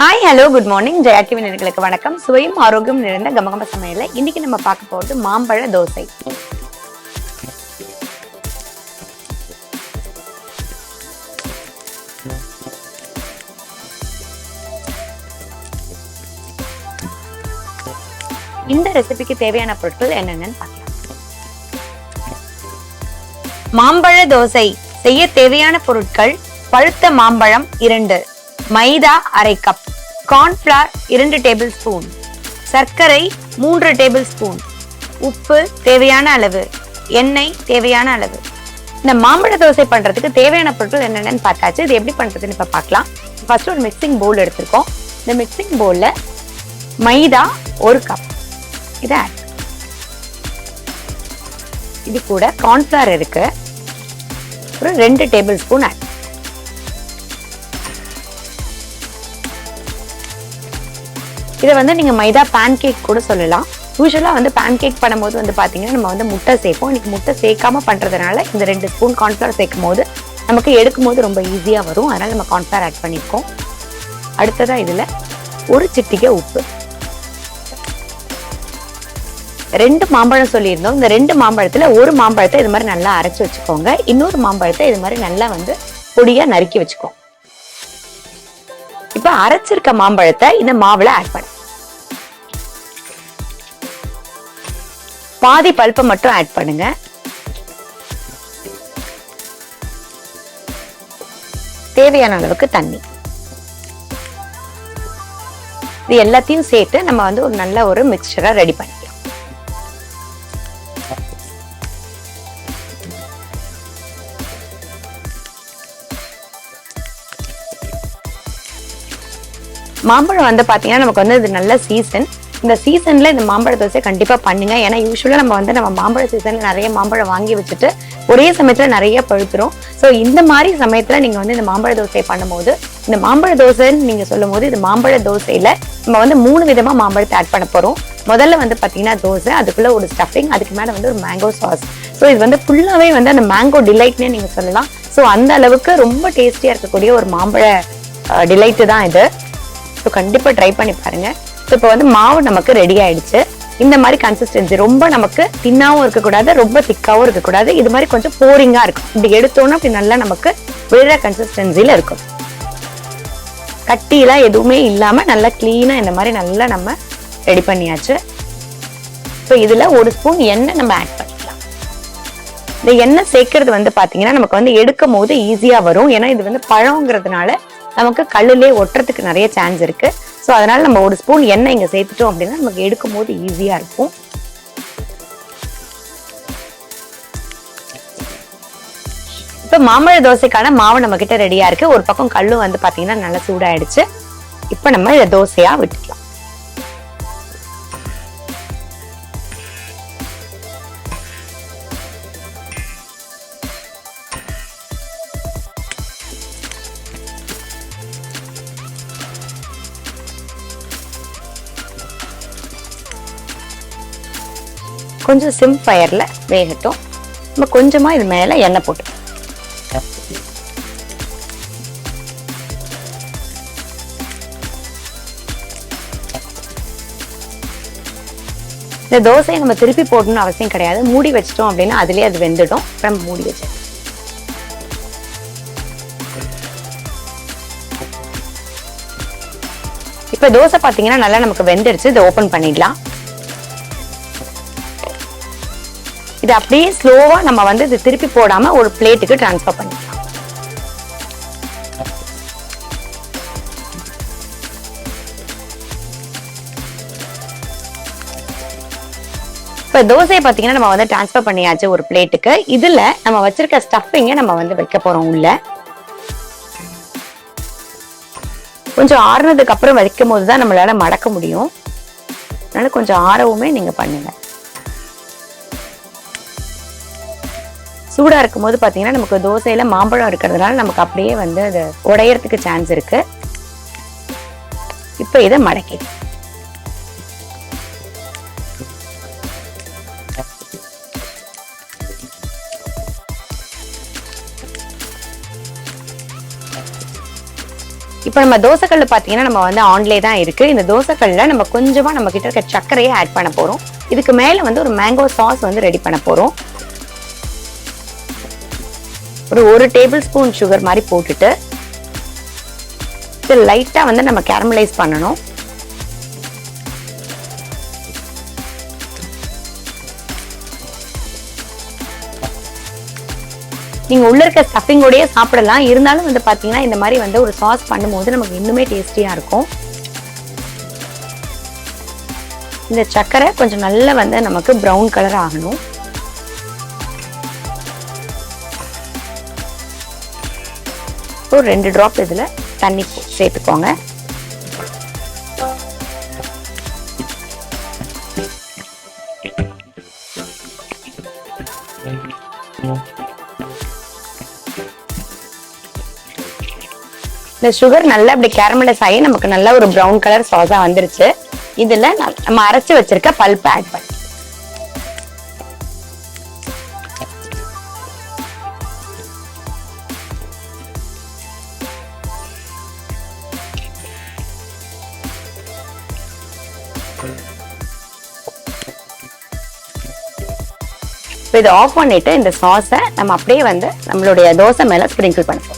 Hi hello good morning Jaya TV நேயர்களுக்கு வணக்கம். சுவையும் ஆரோக்கியம் நிறைந்த கமகம சமையல்ல இன்னைக்கு நம்ம பார்க்க போறது மாம்பழ தோசை. இந்த ரெசிபிக்கு தேவையான பொருட்கள் என்னென்னு பார்க்கலாம். மாம்பழ தோசை செய்ய தேவையான பொருட்கள்: பழுத்த மாம்பழம் 2, மைதா அரை கப், கார்ன்ஃபிளவர் 2 டேபிள் ஸ்பூன், சர்க்கரை 3 டேபிள் ஸ்பூன், உப்பு தேவையான அளவு, எண்ணெய் தேவையான அளவு. இந்த மாம்பழ தோசை பண்றதுக்கு தேவையான பொருட்கள் என்னென்னு பார்த்தாச்சு. இது எப்படி பண்றதுன்னு இப்ப பார்க்கலாம். ஃபர்ஸ்ட் ஒரு மிக்சிங் பவுல் எடுத்திருக்கோம். இந்த மிக்சிங் பவுல்ல மைதா 1 கப் இதை ஆட். இது கூட கார்ன்ஃபிளவர் இருக்கு, ஒரு 2 டேபிள் ஸ்பூன் ஆட். இதை வந்து நீங்க மைதா பேன் கேக் கூட சொல்லலாம். யூஸ்வலா வந்து பேன் கேக் பண்ணும்போது வந்து பாத்தீங்கன்னா நம்ம வந்து முட்டை சேர்ப்போம். இன்னைக்கு முட்டை சேர்க்காம பண்றதுனால இந்த 2 ஸ்பூன் கார்ன்ஃபிளவர் சேர்க்கும் போது நமக்கு எடுக்கும் போது ரொம்ப ஈஸியா வரும். அதனால நம்ம கார்ன்ஃபிளவர் ஆட் பண்ணிருக்கோம். அடுத்ததா இதுல ஒரு சிட்டிகை உப்பு. 2 மாம்பழம் சொல்லியிருந்தோம். இந்த 2 மாம்பழத்துல ஒரு மாம்பழத்தை இது மாதிரி நல்லா அரைச்சு வச்சுக்கோங்க. இன்னொரு மாம்பழத்தை இது மாதிரி நல்லா வந்து பொடியா நறுக்கி வச்சுக்கோங்க. இப்ப அரைச்சிருக்க மாம்பழத்தை இந்த மாவுல ஆட் பண்ணு. பாதி பல்ப்பை மட்டும் ஆட் பண்ணுங்க. தேவையான அளவுக்கு தண்ணி. இது எல்லாத்தையும் சேர்த்து நம்ம வந்து ஒரு நல்ல ஒரு மிக்சரா ரெடி பண்ணிக்கலாம். மாம்பழம் வந்து பாத்தீங்கன்னா நமக்கு வந்து இது நல்ல சீசன். இந்த சீசன்ல இந்த மாம்பழ தோசை கண்டிப்பா பண்ணுங்க. ஏன்னா யூஸ்வலா நம்ம மாம்பழ சீசன்ல நிறைய மாம்பழம் வாங்கி வச்சுட்டு ஒரே சமயத்துல நிறைய பழுத்துரும். ஸோ இந்த மாதிரி சமயத்துல நீங்க வந்து இந்த மாம்பழ தோசை பண்ணும்போது, இந்த மாம்பழ தோசைன்னு நீங்க சொல்லும் போது, இது மாம்பழ தோசையில நம்ம வந்து 3 விதமா மாம்பழத்தை ஆட் பண்ண போறோம். முதல்ல வந்து பாத்தீங்கன்னா தோசை, அதுக்குள்ள ஒரு ஸ்டஃபிங், அதுக்கு மேல வந்து ஒரு மேங்கோ சாஸ். ஸோ இது வந்து ஃபுல்லாவே வந்து அந்த மேங்கோ டிலைட்னே நீங்க சொல்லலாம். ஸோ அந்த அளவுக்கு ரொம்ப டேஸ்டியா இருக்கக்கூடிய ஒரு மாம்பழ டிலைட் தான் இது. ஸோ கண்டிப்பா ட்ரை பண்ணி பாருங்க. ஸோ இப்போ வந்து மாவு நமக்கு ரெடி ஆயிடுச்சு. இந்த மாதிரி கன்சிஸ்டன்சி, ரொம்ப நமக்கு தின்னாவும் இருக்கக்கூடாது, ரொம்ப திக்காவும் இருக்கக்கூடாது. இது மாதிரி கொஞ்சம் போரிங்கா இருக்கும். இப்படி எடுத்தோம்னா அப்படி நல்லா நமக்கு விழுற கன்சிஸ்டன்சில இருக்கும். கட்டியெல்லாம் எதுவுமே இல்லாம நல்லா கிளீனா இந்த மாதிரி நல்லா நம்ம ரெடி பண்ணியாச்சு. இப்போ இதுல 1 ஸ்பூன் எண்ணெய் நம்ம ஆட் பண்ணிக்கலாம். இந்த எண்ணெய் சேர்க்கறது வந்து பாத்தீங்கன்னா நமக்கு வந்து எடுக்கும் போது ஈஸியா வரும். ஏன்னா இது வந்து பழங்கிறதுனால நமக்கு கல்லுலே ஒட்டுறதுக்கு நிறைய சான்ஸ் இருக்கு. ஸோ அதனால நம்ம 1 ஸ்பூன் எண்ணெய் இங்க சேர்த்துட்டோம் அப்படின்னா நமக்கு எடுக்கும் போது ஈஸியா இருக்கும். இப்ப மாம்பழ தோசைக்கான மாவு நம்ம கிட்ட ரெடியா இருக்கு. ஒரு பக்கம் கல்லும் வந்து பாத்தீங்கன்னா நல்லா சூடாயிடுச்சு. இப்ப நம்ம இதை தோசையா விட்டுக்கலாம். கொஞ்சம் சிம் ஃபயர்ல வேகட்டும். நம்ம கொஞ்சமா இது மேல எண்ணெய் போட்டு, இந்த தோசையை நம்ம திருப்பி போடணும்னு அவசியம் கிடையாது. மூடி வச்சிட்டோம் அப்படின்னா அதுலயே அது வெந்துடும். நம்ம மூடி வச்சு இப்ப தோசை பாத்தீங்கன்னா நல்லா நமக்கு வெந்துடுச்சு. இதை ஓபன் பண்ணிடலாம். இது அப்படியே ஸ்லோவா நம்ம வந்து இது திருப்பி போடாம ஒரு பிளேட்டுக்கு டிரான்ஸ்ஃபர் பண்ணிக்கலாம். இப்ப தோசையை பாத்தீங்கன்னா நம்ம வந்து டிரான்ஸ்ஃபர் பண்ணியாச்சு ஒரு பிளேட்டுக்கு. இதுல நம்ம வச்சிருக்க ஸ்டஃபிங்க நம்ம வந்து வைக்க போறோம் உள்ள. கொஞ்சம் ஆறுனதுக்கு அப்புறம் வைக்கும் போதுதான் நம்மளால மடக்க முடியும். அதனால கொஞ்சம் ஆறவுமே நீங்க பண்ணுங்க. சூடா இருக்கும் போது பாத்தீங்கன்னா நமக்கு தோசையில மாம்பழம் இருக்கிறதுனால நமக்கு அப்படியே வந்து அது உடையறதுக்கு சான்ஸ் இருக்கு. இப்ப இதை மடக்கி இப்போ நம்ம தோசைக்கல்ல பார்த்தீங்கன்னா நம்ம வந்து ஆன்லேயே தான் இருக்கு. இந்த தோசைக்கல்ல நம்ம கொஞ்சமா நம்ம கிட்ட இருக்க சர்க்கரையை ஆட் பண்ண போறோம். இதுக்கு மேல வந்து ஒரு மேங்கோ சாஸ் வந்து ரெடி பண்ண போறோம். ஒரு டேபிள் ஸ்பூன் சுகர் மாதிரி போட்டுட்டு இது லைட்டா வந்து நம்ம கேரமலைஸ் பண்ணணும். நீங்க உள்ள இருக்க ஸ்டஃபிங்கோடயே சாப்பிடலாம். இருந்தாலும் வந்து பாத்தீங்கன்னா இந்த மாதிரி வந்து ஒரு சாஸ் பண்ணும்போது நமக்கு இன்னுமே டேஸ்டியா இருக்கும். இந்த சர்க்கரை கொஞ்சம் நல்லா வந்து நமக்கு ப்ரௌன் கலர் ஆகணும். ஒரு 2 டிராப் இதுல தண்ணி சேர்த்துக்கோங்க. இந்த சுகர் நல்லா இப்படி கேரமலைஸ் ஆகி நமக்கு நல்ல ஒரு ப்ரௌன் கலர் சாஸா வந்துருச்சு. இதுல நம்ம அரைச்சு வச்சிருக்க பல்ப் ஆட் பண்ணி இதை ஆஃப் பண்ணிட்டு இந்த சாஸை நம்ம அப்படியே வந்து நம்மளுடைய தோசை மேல ஸ்ப்ரிங்கிள் பண்ணுவோம்.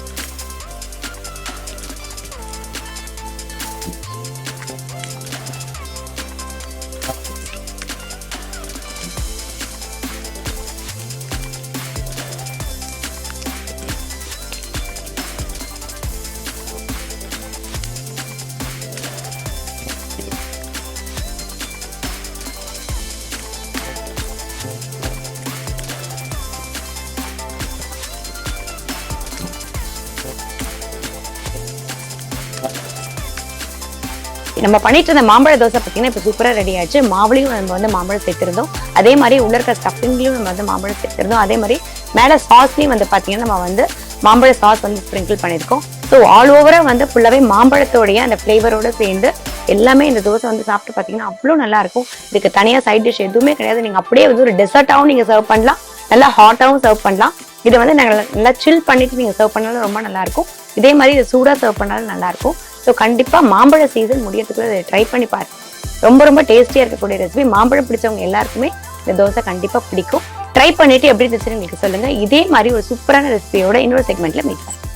நம்ம பண்ணிட்டு இருந்த மாம்பழ தோசை பார்த்தீங்கன்னா இப்போ சூப்பராக ரெடி ஆயிடுச்சு. மாவுலையும் நம்ம வந்து மாம்பழம் சேர்த்திருந்தோம். அதே மாதிரி உள்ள இருக்க ஸ்டஃபிங்லையும் நம்ம வந்து மாம்பழம் சேர்த்திருந்தோம். அதே மாதிரி மேலே சாஸ்லையும் வந்து பார்த்தீங்கன்னா நம்ம வந்து மாம்பழ சாஸ் வந்து ஸ்ப்ரிங்கிள் பண்ணியிருக்கோம். ஸோ ஆல் ஓவராக வந்து ஃபுல்லாகவே மாம்பழத்தோடைய அந்த ஃப்ளேவரோட சேர்ந்து எல்லாமே இந்த தோசை வந்து சாப்பிட்டு பார்த்தீங்கன்னா அவ்வளோ நல்லா இருக்கும். இதுக்கு தனியாக சைட் டிஷ் எதுவுமே கிடையாது. நீங்கள் அப்படியே வந்து ஒரு டெசர்ட்டாகவும் நீங்கள் சர்வ் பண்ணலாம், நல்லா ஹாட்டாகவும் சர்வ் பண்ணலாம். இதை வந்து நாங்கள் நல்லா சில் பண்ணிட்டு நீங்கள் சர்வ் பண்ணாலும் ரொம்ப நல்லா இருக்கும். இதே மாதிரி இதை சூடாக சர்வ் பண்ணாலும் நல்லா இருக்கும். ஸோ கண்டிப்பாக மாம்பழ சீசன் முடியறதுக்குள்ள இதை ட்ரை பண்ணி பாருங்க. ரொம்ப ரொம்ப டேஸ்டியாக இருக்கக்கூடிய ரெசிபி. மாம்பழம் பிடிச்சவங்க எல்லாருக்குமே இந்த தோசை கண்டிப்பாக பிடிக்கும். ட்ரை பண்ணிட்டு எப்படி இருந்துச்சுன்னு உங்களுக்கு சொல்லுங்க. இதே மாதிரி ஒரு சூப்பரான ரெசிபியோட இன்னொரு செக்மெண்ட்ல மீட் பண்ணுங்க.